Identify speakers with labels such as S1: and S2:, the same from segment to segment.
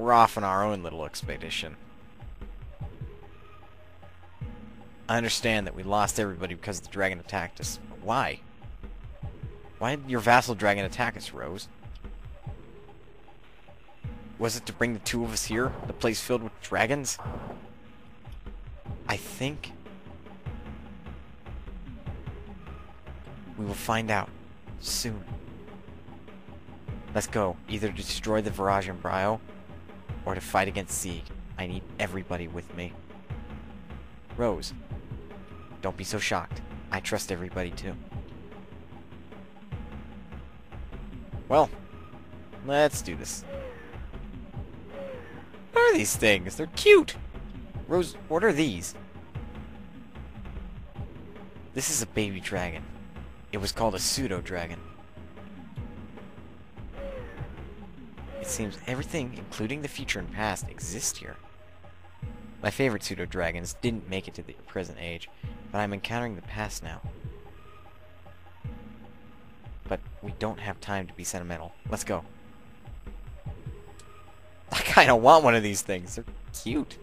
S1: we're off on our own little expedition. I understand that we lost everybody because the dragon attacked us. But why? Why did your vassal dragon attack us, Rose? Was it to bring the two of us here? The place filled with dragons? I think we will find out soon. Let's go. Either to destroy the Virage Embryo or to fight against Sieg. I need everybody with me. Rose, don't be so shocked. I trust everybody too. Well, let's do this. What are these things? They're cute! Rose, what are these? This is a baby dragon. It was called a pseudo-dragon. It seems everything, including the future and past, exists here. My favorite pseudo-dragons didn't make it to the present age, but I'm encountering the past now. But we don't have time to be sentimental. Let's go. I kinda want one of these things. They're cute.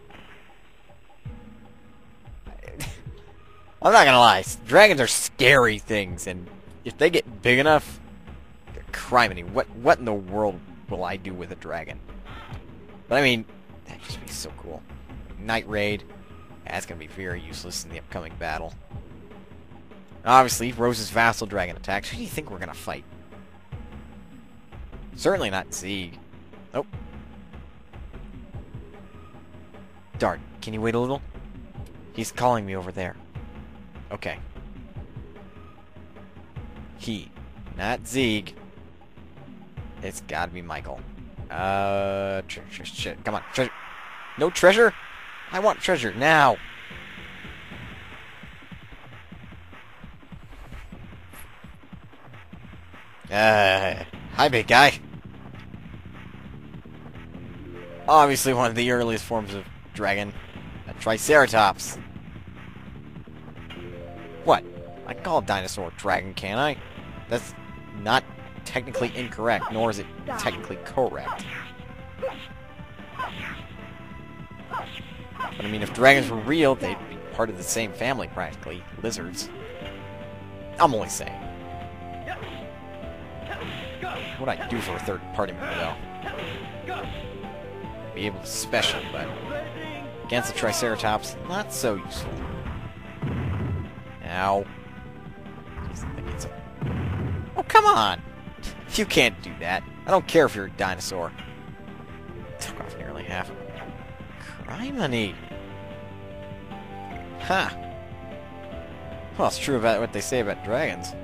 S1: I'm not gonna lie. Dragons are scary things, and if they get big enough, criminy, what in the world will I do with a dragon? But I mean, that'd just be so cool. Night Raid. Yeah, that's gonna be very useless in the upcoming battle. Obviously, Rose's Vassal Dragon attacks. Who do you think we're gonna fight? Certainly not Sieg. Nope. Dart, can you wait a little? He's calling me over there. Okay. He, not Sieg. It's gotta be Michael. Treasure. Come on, treasure. No treasure? I want treasure now. Hi, big guy. Obviously one of the earliest forms of dragon. A Triceratops. What? I can call a dinosaur a dragon, can't I? That's not technically incorrect, nor is it technically correct. But I mean, if dragons were real, they'd be part of the same family, practically. Lizards. I'm only saying. What I do for a third-party member, though. Be able to special, but against the Triceratops, not so useful. Ow. Oh, come on! You can't do that. I don't care if you're a dinosaur. Took off nearly half. Criminy! Huh. Well, it's true about what they say about dragons.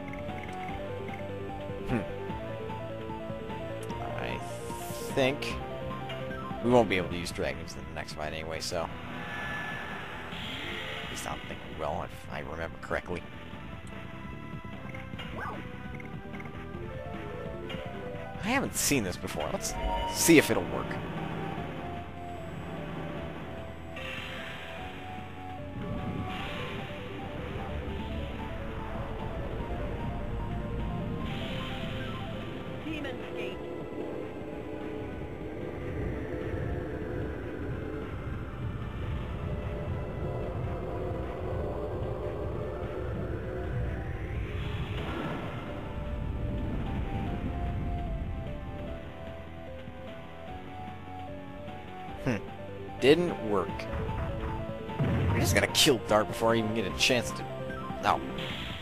S1: I think we won't be able to use dragons in the next fight anyway, so... At least I don't think we will, if I remember correctly. I haven't seen this before. Let's see if it'll work. Didn't work. I just gotta kill Dart before I even get a chance to... Oh.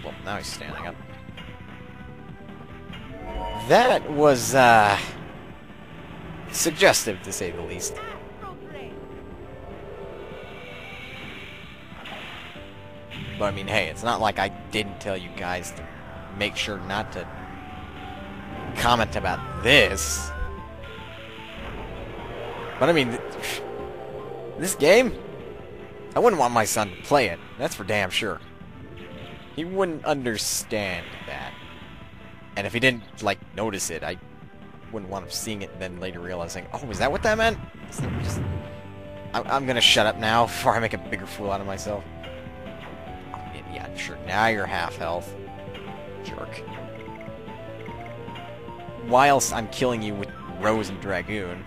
S1: Well, now he's standing up. That was, suggestive, to say the least. But, I mean, hey, it's not like I didn't tell you guys to make sure not to comment about this. But, I mean... This game? I wouldn't want my son to play it. That's for damn sure. He wouldn't understand that. And if he didn't, like, notice it, I wouldn't want him seeing it and then later realizing, oh, is that what that meant? I'm gonna shut up now before I make a bigger fool out of myself. Yeah, sure. Now you're half health. Jerk. Whilst I'm killing you with Rose and Dragoon.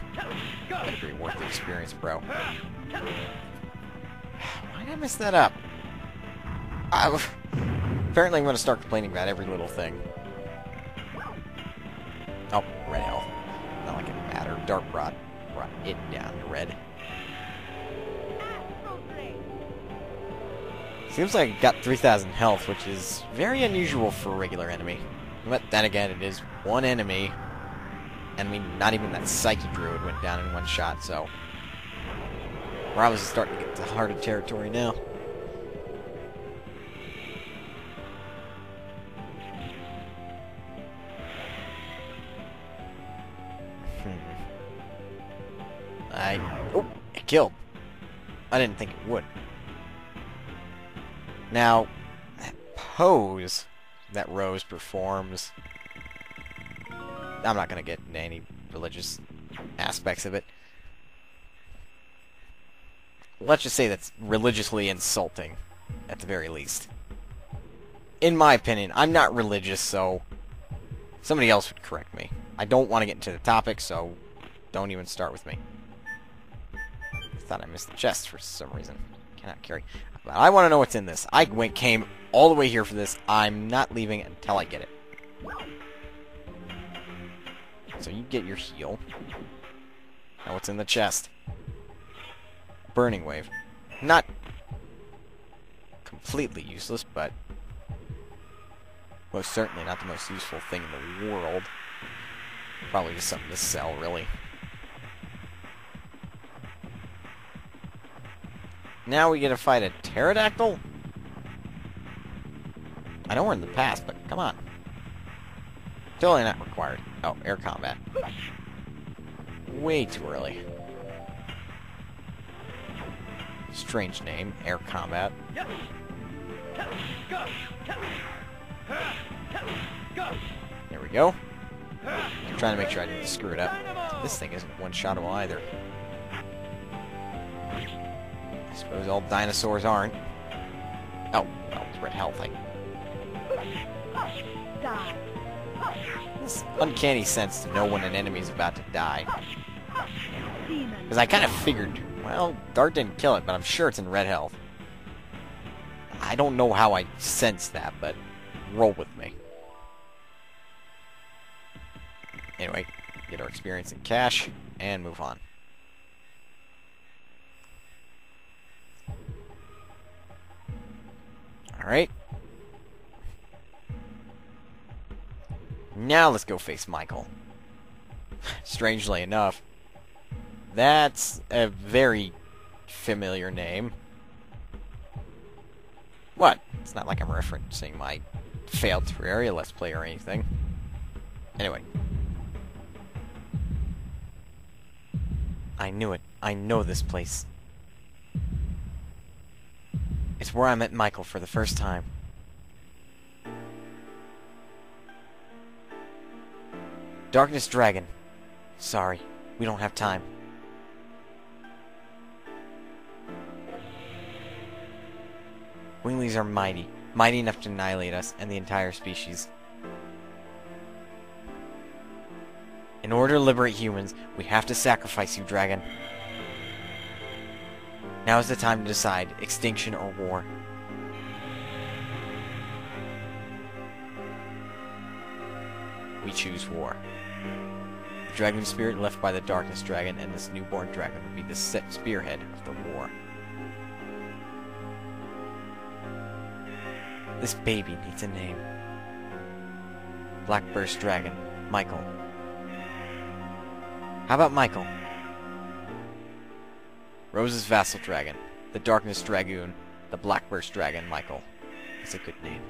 S1: Better be worth the experience, bro. Why did I mess that up? Apparently I'm going to start complaining about every little thing. Oh, red health. Not like it mattered. Dark brought it down to red. Seems like it got 3,000 health, which is very unusual for a regular enemy. But then again, it is one enemy. And I mean, not even that Psyche Druid went down in one shot, so... we're obviously starting to get to harder territory now. Oh, it killed. I didn't think it would. Now, that pose that Rose performs... I'm not going to get into any religious aspects of it. Let's just say that's religiously insulting, at the very least. In my opinion, I'm not religious, so somebody else would correct me. I don't want to get into the topic, so don't even start with me. I thought I missed the chest for some reason. Cannot carry. But I want to know what's in this. I came all the way here for this. I'm not leaving until I get it. So you get your heal. Now what's in the chest? Burning Wave. Not completely useless, but most certainly not the most useful thing in the world. Probably just something to sell, really. Now we get to fight a pterodactyl? I know we're in the past, but come on. Totally not required. Oh, air combat. Way too early. Strange name, air combat. There we go. I'm trying to make sure I didn't screw it up. This thing isn't one-shottable either. I suppose all dinosaurs aren't. Oh, well, it's red health. This uncanny sense to know when an enemy's about to die. Because I kind of figured, well, Dart didn't kill it, but I'm sure it's in red health. I don't know how I sensed that, but roll with me. Anyway, get our experience in cash, and move on. Alright. Now let's go face Michael. Strangely enough, that's a very familiar name. What? It's not like I'm referencing my failed Terraria Let's Play or anything. Anyway. I knew it. I know this place. It's where I met Michael for the first time. Darkness Dragon. Sorry, we don't have time. Winglies are mighty. Mighty enough to annihilate us and the entire species. In order to liberate humans, we have to sacrifice you, Dragon. Now is the time to decide, extinction or war. We choose war. The dragon spirit left by the Darkness Dragon and this newborn dragon will be the spearhead of the war. This baby needs a name. Blackburst Dragon, Michael. How about Michael? Rose's Vassal Dragon, the Darkness Dragoon, the Blackburst Dragon, Michael. That's a good name.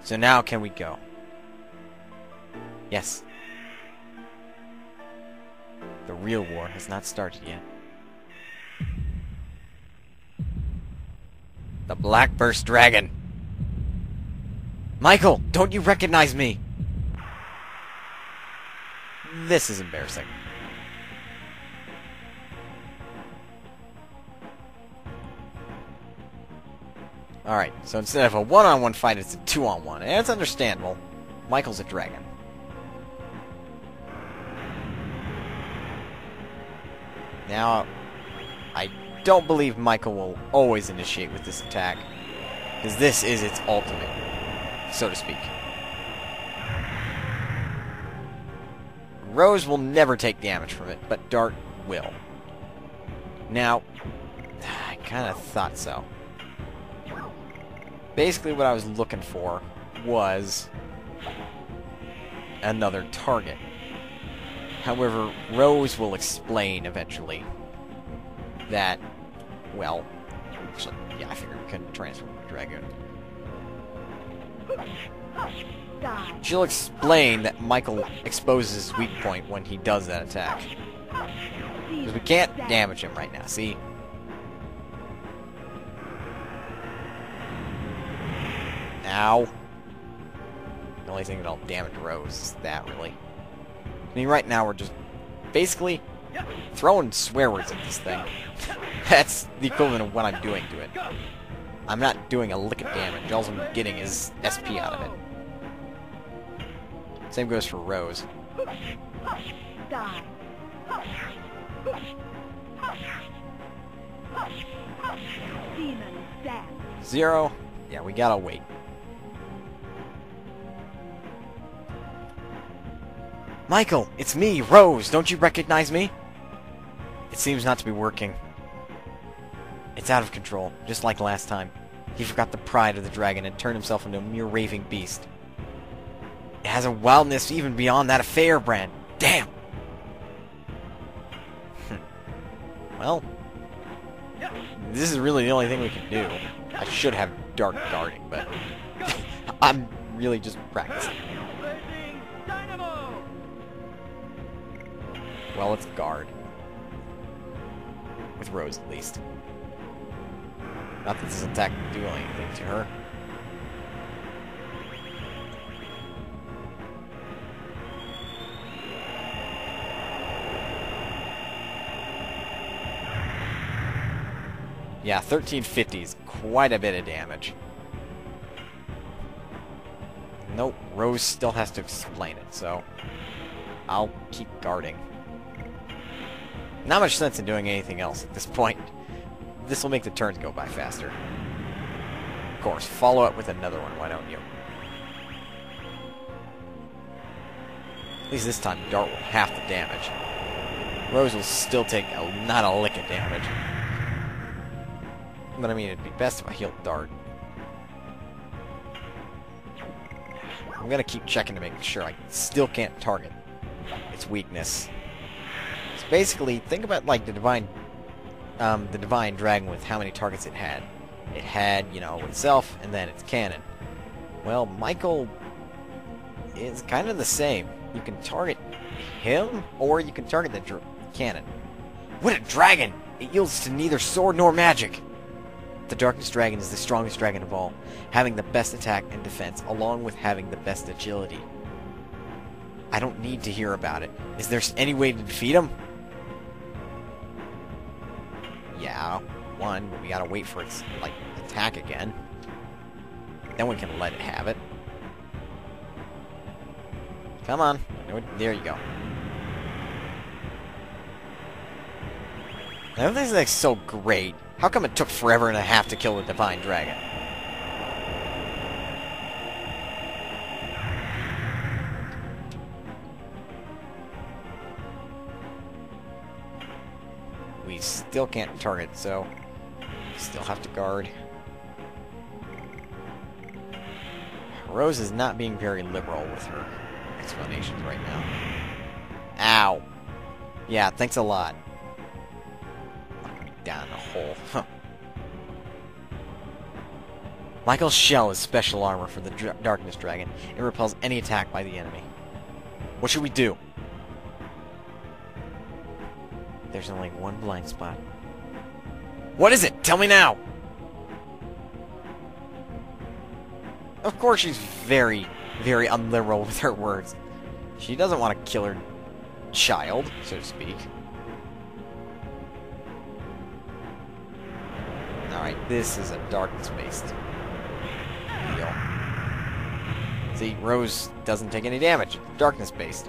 S1: So now can we go? Yes. The real war has not started yet. The Blackburst Dragon! Michael, don't you recognize me? This is embarrassing. Alright, so instead of a one-on-one fight, it's a two-on-one. And it's understandable. Michael's a dragon. Now, I don't believe Michael will always initiate with this attack, because this is its ultimate, so to speak. Rose will never take damage from it, but Dart will. Now, I kind of thought so. Basically what I was looking for was another target. However, Rose will explain eventually that, well, actually, yeah, I figured we couldn't transform the Dragoon. She'll explain that Michael exposes his weak point when he does that attack. Because we can't damage him right now, see? Ow. The only thing that'll damage Rose is that, really. I mean, right now we're just basically throwing swear words at this thing. That's the equivalent of what I'm doing to it. I'm not doing a lick of damage. All I'm getting is SP out of it. Same goes for Rose. 0. Yeah, we gotta wait. Michael, it's me, Rose. Don't you recognize me? It seems not to be working. It's out of control, just like last time. He forgot the pride of the dragon and turned himself into a mere raving beast. It has a wildness even beyond that of Firebrand. Damn! Well, this is really the only thing we can do. I should have Dark Guarding, but I'm really just practicing. Well, let's guard. With Rose, at least. Not that this attack will do anything to her. Yeah, 1350 is quite a bit of damage. Nope, Rose still has to explain it, so I'll keep guarding. Not much sense in doing anything else at this point. This will make the turns go by faster. Of course, follow up with another one, why don't you? At least this time, Dart will half the damage. Rose will still take not a lick of damage. But I mean, it'd be best if I healed Dart. I'm gonna keep checking to make sure I still can't target its weakness. So basically, think about like the divine dragon with how many targets it had. It had, you know, itself and then its cannon. Well, Michael is kind of the same. You can target him, or you can target the cannon. What a dragon! It yields to neither sword nor magic. The Darkness Dragon is the strongest dragon of all, having the best attack and defense, along with having the best agility. I don't need to hear about it. Is there any way to defeat him? Yeah, one, but we gotta wait for its, like, attack again. Then we can let it have it. Come on. There you go. I don't think that's so great. How come it took forever and a half to kill the Divine Dragon? We still can't target, so still have to guard. Rose is not being very liberal with her explanations right now. Ow. Yeah, thanks a lot. Down a hole. Huh. Michael's shell is special armor for the Darkness Dragon. It repels any attack by the enemy. What should we do? There's only one blind spot. What is it? Tell me now! Of course she's very, very unliberal with her words. She doesn't want to kill her child, so to speak. Alright, this is a darkness-based deal. See, Rose doesn't take any damage. Darkness-based.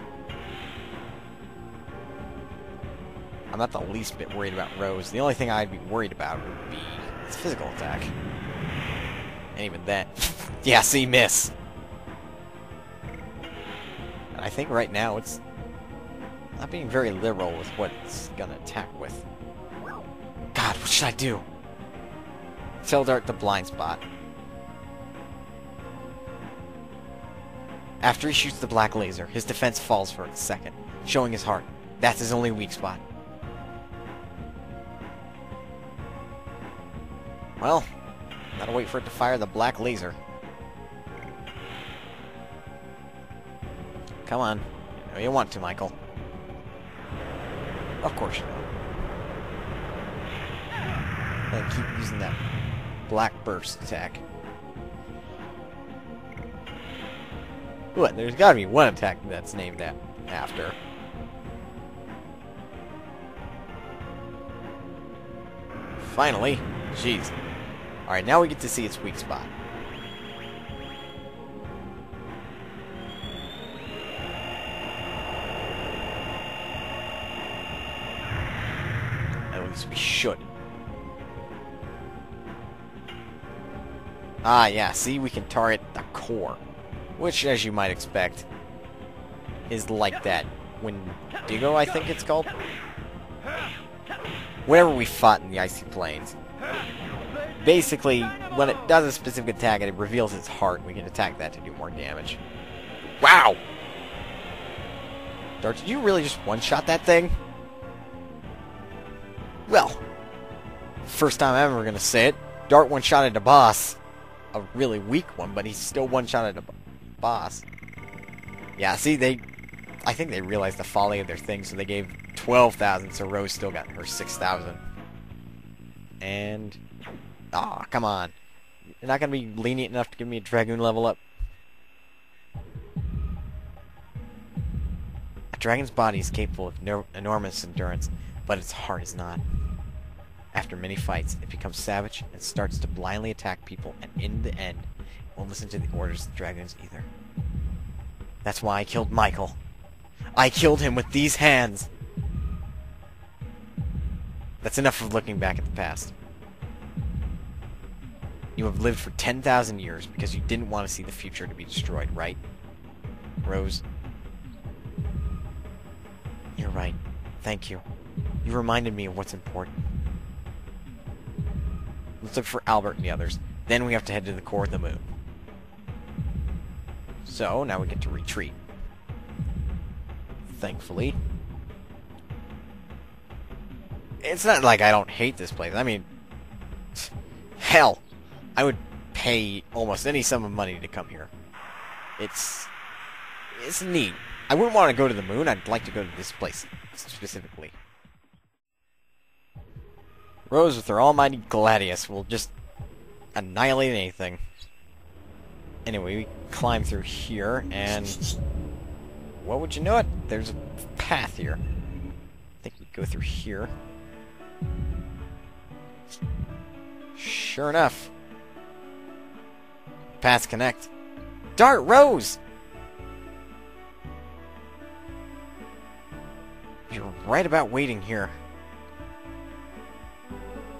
S1: I'm not the least bit worried about Rose. The only thing I'd be worried about would be his physical attack. And even that. Yeah, see, miss. And I think right now it's not being very liberal with what it's gonna attack with. God, what should I do? Tail dart the blind spot. After he shoots the black laser, his defense falls for a second, showing his heart. That's his only weak spot. Well, gotta wait for it to fire the black laser. Come on. You know you want to, Michael. Of course you don't. And keep using that black burst attack. What? There's gotta be one attack that's named after. Finally. Jeez. Alright, now we get to see its weak spot. At least we should. Ah, yeah, see, we can target the core. Which, as you might expect, is like that Wendigo, I think it's called. Whenever we fought in the Icy Plains. Basically, when it does a specific attack and it reveals its heart, we can attack that to do more damage. Wow! Dart, did you really just one-shot that thing? Well, first time I'm ever gonna say it. Dart one-shotted a boss. A really weak one, but he's still one-shotted a boss. Yeah, see, I think they realized the folly of their thing, so they gave 12,000, so Rose still got her 6,000. And... aw, come on. You're not gonna be lenient enough to give me a Dragoon level up? A dragon's body is capable of enormous endurance, but its heart is not. After many fights, it becomes savage and starts to blindly attack people, and in the end, it won't listen to the orders of the Dragoons either. That's why I killed Michael. I killed him with these hands! That's enough of looking back at the past. You have lived for 10,000 years because you didn't want to see the future to be destroyed, right? Rose? You're right. Thank you. You reminded me of what's important. Let's look for Albert and the others. Then we have to head to the core of the moon. So, now we get to retreat. Thankfully. It's not like I don't hate this place. I mean, hell, I would pay almost any sum of money to come here. It's neat. I wouldn't want to go to the moon. I'd like to go to this place specifically. Rose with her almighty Gladius will just annihilate anything. Anyway, we climb through here, and... what would you know it? There's a path here. I think we go through here. Sure enough. Paths connect. Dart, Rose! You're right about waiting here.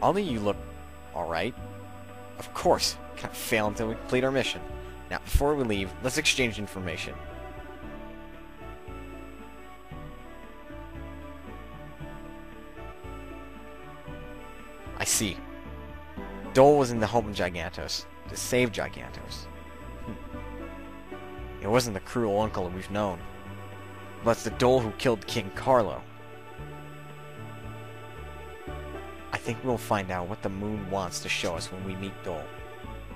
S1: All of you look alright. Of course. Can't fail until we complete our mission. Now, before we leave, let's exchange information. I see. Dole was in the home of Gigantos, to save Gigantos. It wasn't the cruel uncle that we've known, but it's the Dole who killed King Carlo. I think we'll find out what the moon wants to show us when we meet Dole.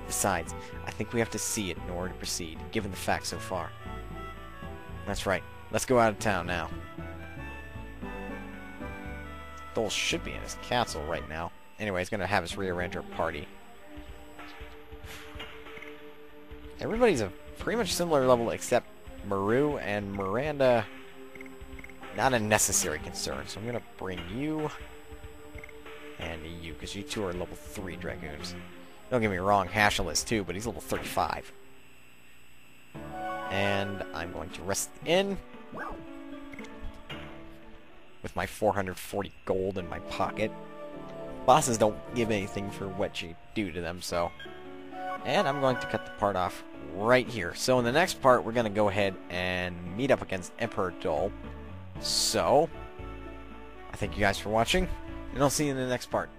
S1: Besides, I think we have to see it in order to proceed, given the facts so far. That's right. Let's go out of town now. Dole should be in his castle right now. Anyway, he's gonna have us rearrange our party. Everybody's a pretty much similar level except Maru and Miranda. Not a necessary concern, so I'm gonna bring you and you, because you two are level 3 Dragoons. Don't get me wrong, Hashel is too, but he's level 35. And I'm going to rest the inn. with my 440 gold in my pocket. Bosses don't give anything for what you do to them, so... And I'm going to cut the part off right here. So in the next part, we're going to go ahead and meet up against Emperor Dole. So, I thank you guys for watching, and I'll see you in the next part.